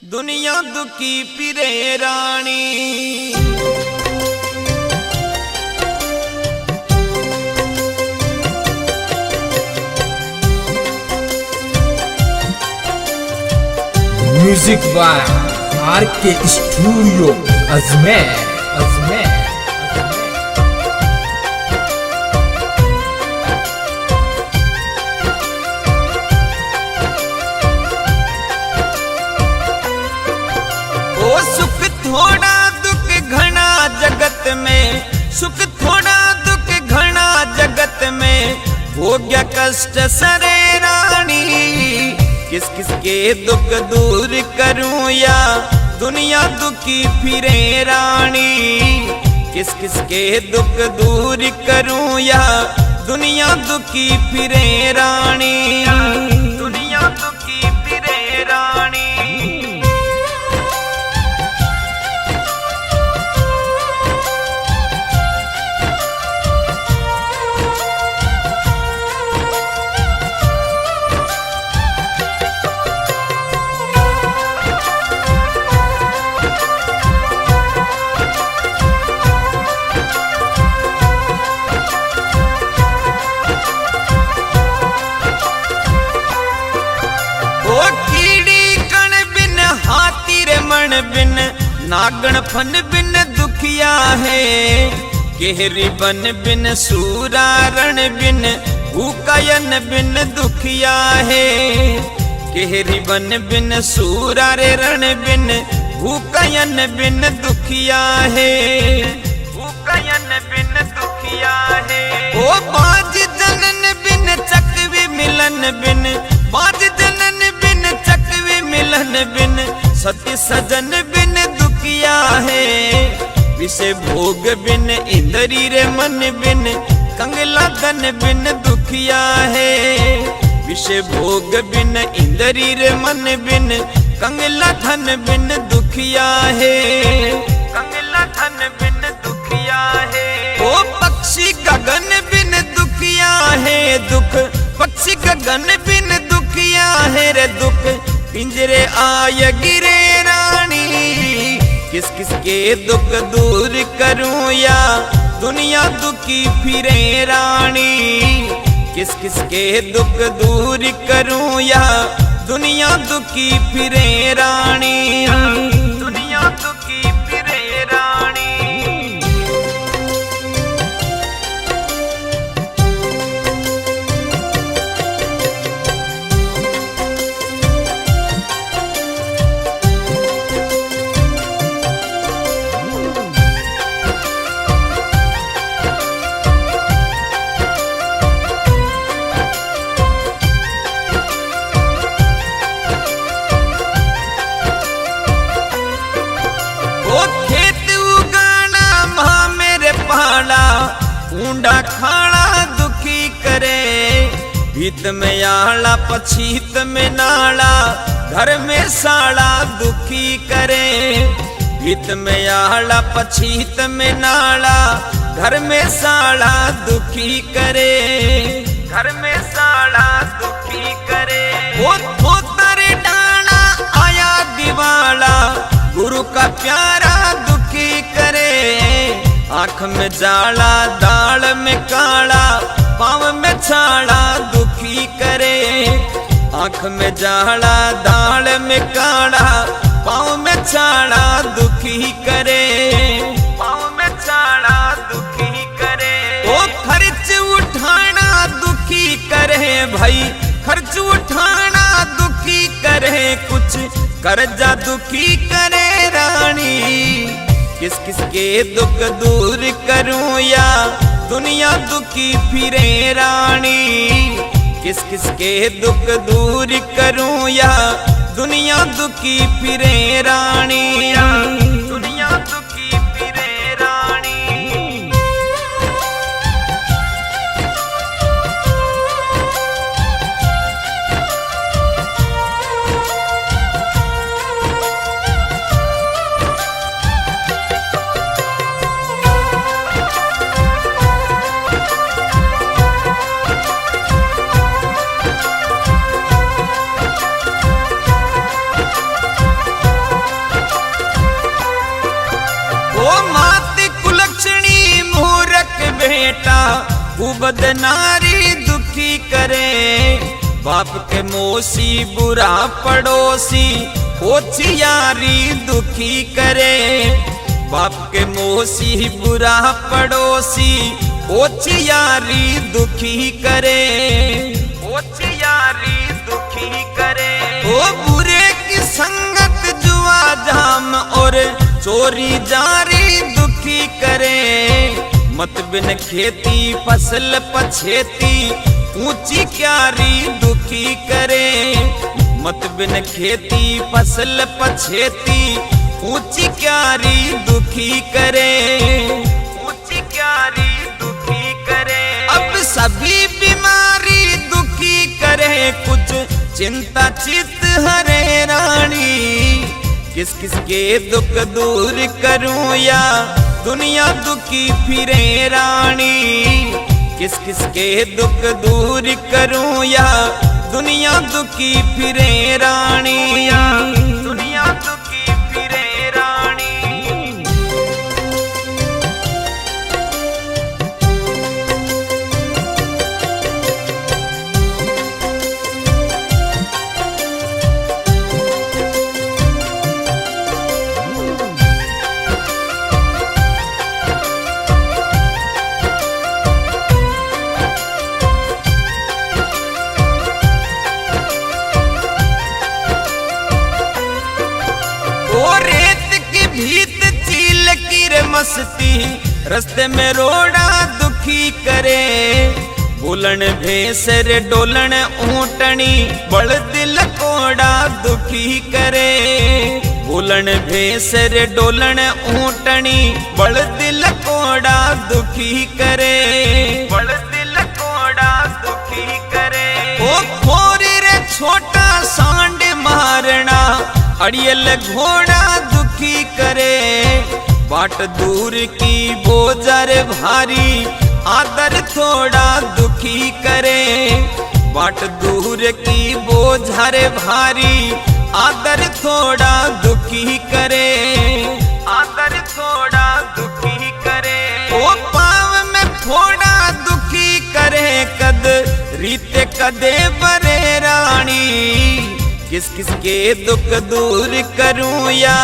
दुनिया दुखी फिरे रानी। म्यूजिक बाय आर के स्टूडियो अजमेर। ओ सुख थोड़ा दुख घना जगत में, सुख थोड़ा दुख घना जगत में, हो गया कष्ट सरे रानी। किस किस के दुख दूर करूं या दुनिया दुखी फिरे रानी। किस किस के दुख दूर करूं या दुनिया दुखी फिरे रानी। दुनिया दुखी फिरे रानी। बिन नागण फन बिन दुखिया है, केहरी बन बिन सूरारण बिन भूकायन बिन दुखिया है। केहरी बन बिन सूरारे रण बिन भूकायन बिन दुखिया है। भूकायन बिन दुखिया है। ओ बाज जनन बिन चकवी मिलन बिन, बाज जनन बिन चकवी मिलन बिन, सत्य सजन बिन दुखिया है। विषय भोग बिन इंद्री रे मन बिन, कंगला धन बिन दुखिया है। विषय भोग बिन इंद्री रे मन बिन, कंगला धन बिन दुखिया है। कंगला धन बिन दुखिया है। ओ पक्षी गगन बिन दुखिया है दुख, पक्षी गगन बिन दुखिया है रे दुख, पिंजरे आय गिरे रानी। किस किस के दुख दूर करूं या दुनिया दुखी फिरे रानी। किस किस के दुख दूर करूं या दुनिया दुखी फिरे रानी। दुनिया दुखी फिरे रानी। ऊंडा खाना दुखी करे, भीत में आला पछीत में नाला, घर में साला दुखी करे। भीत में आला पछीत में नाला, घर में साला दुखी करे। घर में साला दुखी करे। वो थोतरे डाला आया दिवाला, गुरु का प्यारा दुखी करे। आँख में जाला दाल में काला, पाँव में छाला दुखी करे। आँख में जाला दाल में काला, पाँव में छाला दुखी करे। पाँव में छाला दुखी करे। ओ खर्च उठाना दुखी करे भाई, खर्च उठाना दुखी करे, कुछ कर्जा दुखी करे रानी। किस किस के दुख दूर करूं या दुनिया दुखी फिरे रानी। किस किस के दुख दूर करूं या दुनिया दुखी फिरे रानी। दुनिया दुखी फिरे रानी। बेटा उबद नारी दुखी करे। बाप के मोसी बुरा पड़ोसी होशियारी दुखी करे। बाप के मोसी बुरा पड़ोसी होशियारी दुखी करे। होशियारी दुखी करे। ओ बुरे की संगत जुआ जाम और चोरी जारी दुखी करे। मत बिन खेती फसल पछेती ऊंची क्यारी दुखी करे। मत बिन खेती फसल पछेती ऊंची क्यारी दुखी करे। ऊंची क्यारी दुखी करे। अब सभी बीमारी दुखी करे। कुछ चिंता चित हरे रानी। किस किस के दुख दूर करूं या दुनिया दुखी फिरे रानी। किस किस के दुख दूर करूं या दुनिया दुखी फिरे रानी। दुनिया दुखी फिरे रानी। भीत चील की रे मस्ती रस्ते में रोड़ा दुखी करे। बोलन भेसर डोलन ऊंटनी बड़ दिल कोड़ा दुखी करे। बोलन भेसर डोलन ऊंटनी बड़ दिल कोड़ा दुखी करे। बड़ दिल कोड़ा दुखी करे। ओ खोरी रे छोटा सांड मारना अड़ियल घोड़ा दुखी करे। बाट दूर की बोझर भारी आदर थोड़ा दुखी करे। बाट दूर की बोझर भारी आदर थोड़ा दुखी करे। आदर थोड़ा दुखी करे। ओ पाव में थोड़ा दुखी करे। कद रीते कदे बरे रानी। किस किस के दुख दूर करूं या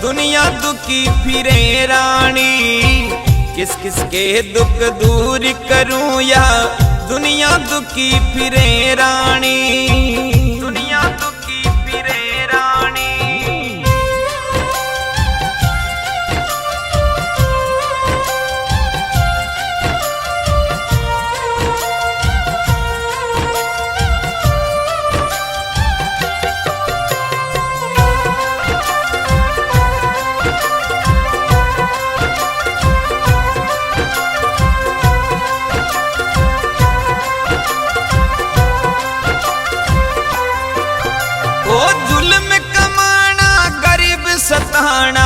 दुनिया दुखी फिरे रानी। किस किस के दुख दूर करूं या दुनिया दुखी फिरे रानी। दुनिया दुखी फिरे रानी। सताना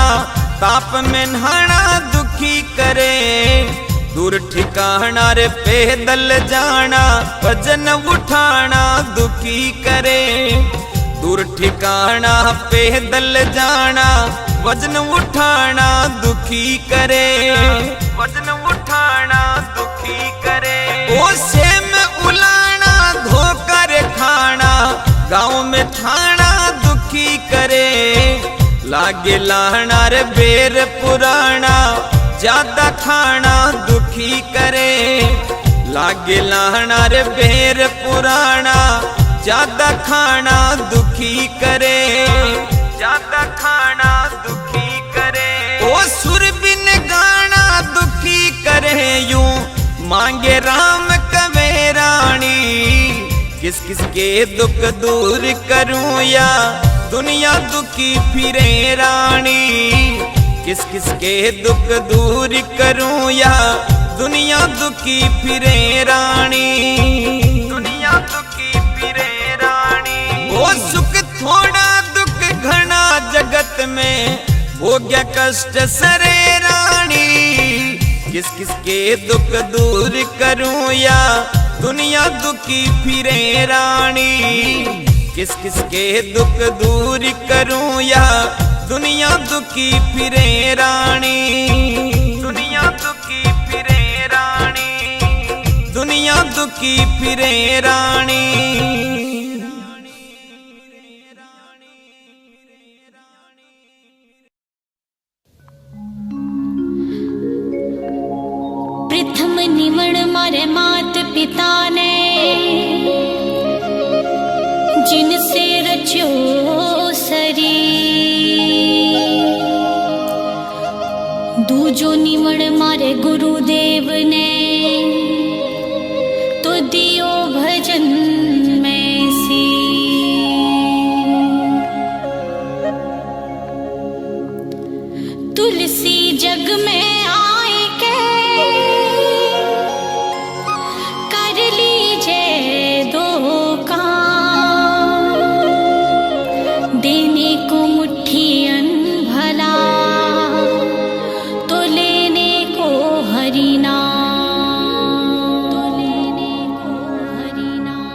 ताप में नहाना दुखी करे। दूर ठिकाना रे पैदल जाना वजन उठाना दुखी करे। दूर ठिकाना पैदल जाना वजन उठाना दुखी करे। वजन उठाना दुखी करे। ओ सेम उलाना धोकर खाना गाँव में थाना दुखी करे। लागे लाना रे बेर पुराना ज्यादा खाना दुखी करे। लागे लाना रे बेर पुराना ज्यादा खाना दुखी करे। ज्यादा खाना दुखी करे। ओ सुर बिन गाना दुखी करे। यूं मांगे राम कवे रानी। किस किस के दुख दूर करूं या दुनिया दुखी फिरे रानी। किस किस के दुख दूर करूं या दुनिया दुखी फिरे रानी। दुनिया दुखी फिरे रानी। वो सुख थोड़ा दुख घना जगत में भोग्य कष्ट सरे रानी। किस किस के दुख दूर करूं या दुनिया दुखी फिरे रानी। किस किस के दुख दूर करूं या दुनिया दुखी फिरे रानी। दुनिया दुखी फिरे रानी। दुनिया दुखी फिरे रानी। प्रथम निवण मारे मात पिता ने, जिनसे रच्यो शरीर। दूजो निवण मारे गुरुदेव ने, तो दियो भजन में सी। तुलसी जग में आए के, कर लीजे दो काम। देने को मुट्ठी अन्न भला, तो लेने को हरि नाम। तो लेने को हरि नाम।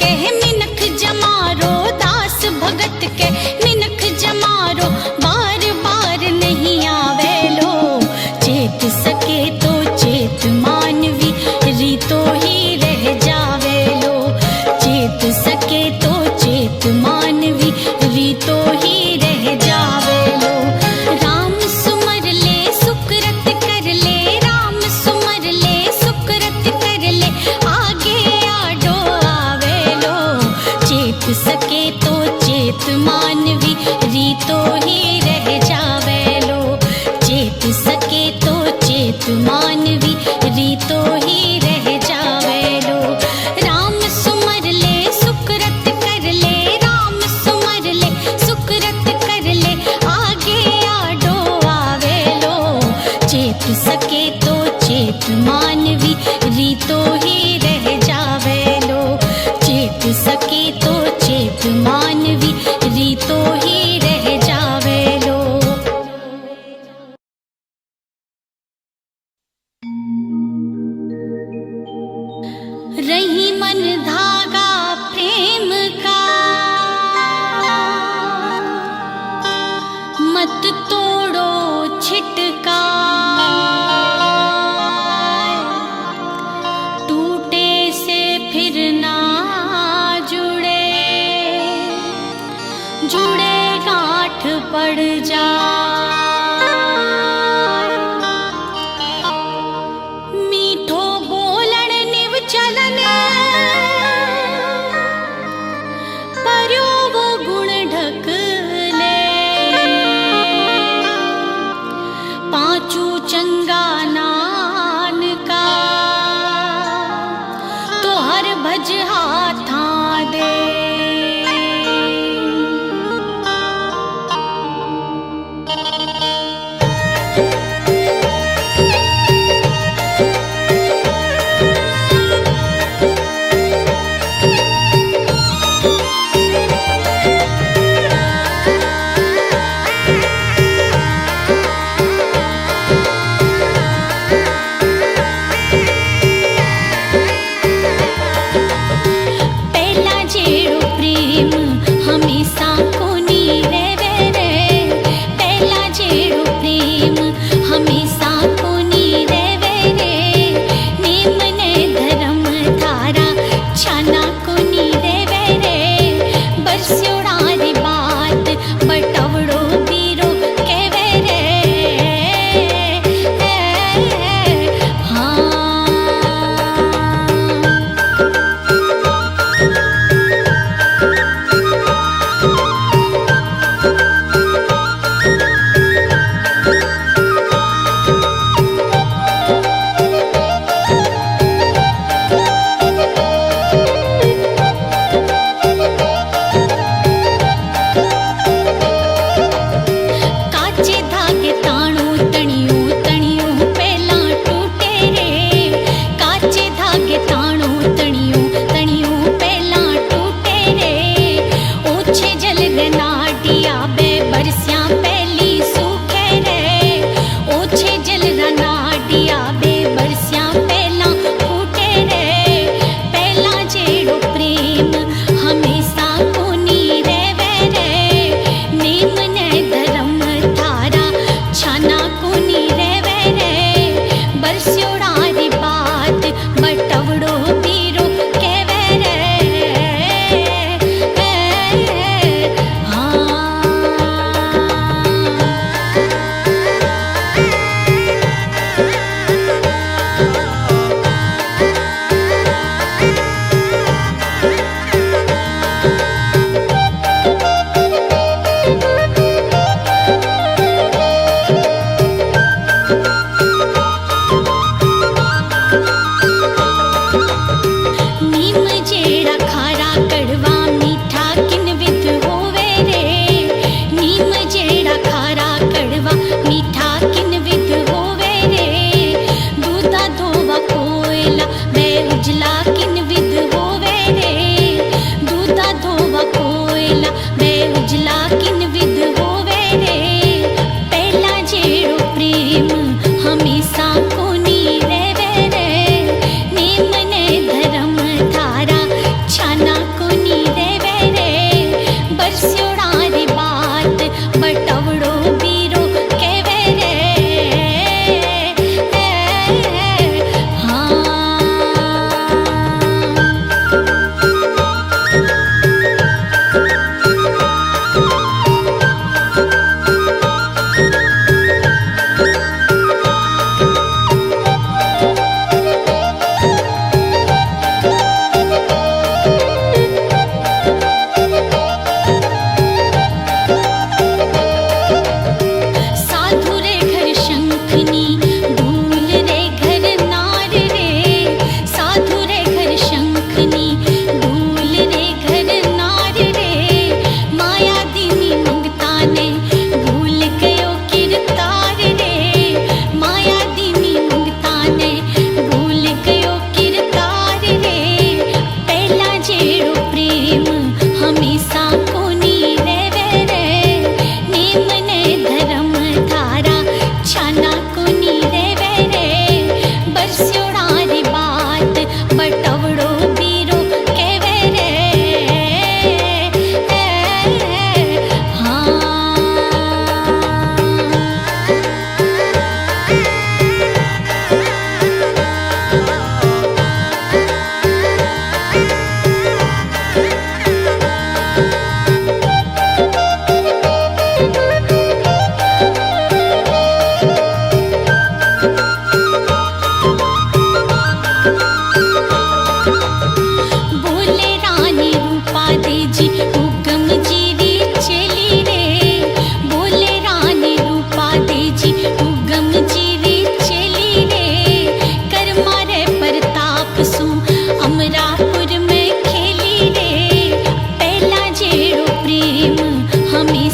के मिनख जमारो, दास भगत के मिनख जमारो, बार बार नहीं आवेलो। चेत सके तो चेत मानवी रीतो ही रह जावेलो। चेत सके तो चेत मानवी रीतो ही रह जावेलो। राम सुमर ले सुकरत कर ले, राम सुमर ले सुकरत कर ले, आगे आडो आवेलो। चेत सके तो चेत मानवी रीतो ही रह जावेलो। चेत सके तो चेत मानवी रीतो ही रह जावेलो। राम सुमर ले सुकरत कर ले, राम सुमर ले सुकरत कर ले, आगे आडो आवेलो। चेत सके तो चेत मानवी रीतो ही रह जावेलो। चेत सके तो चेत मानवी रीतो ही रह जावेलो।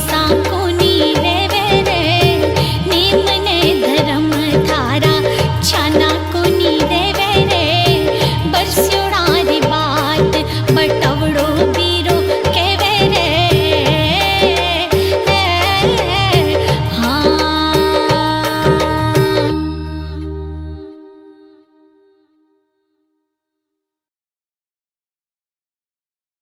साक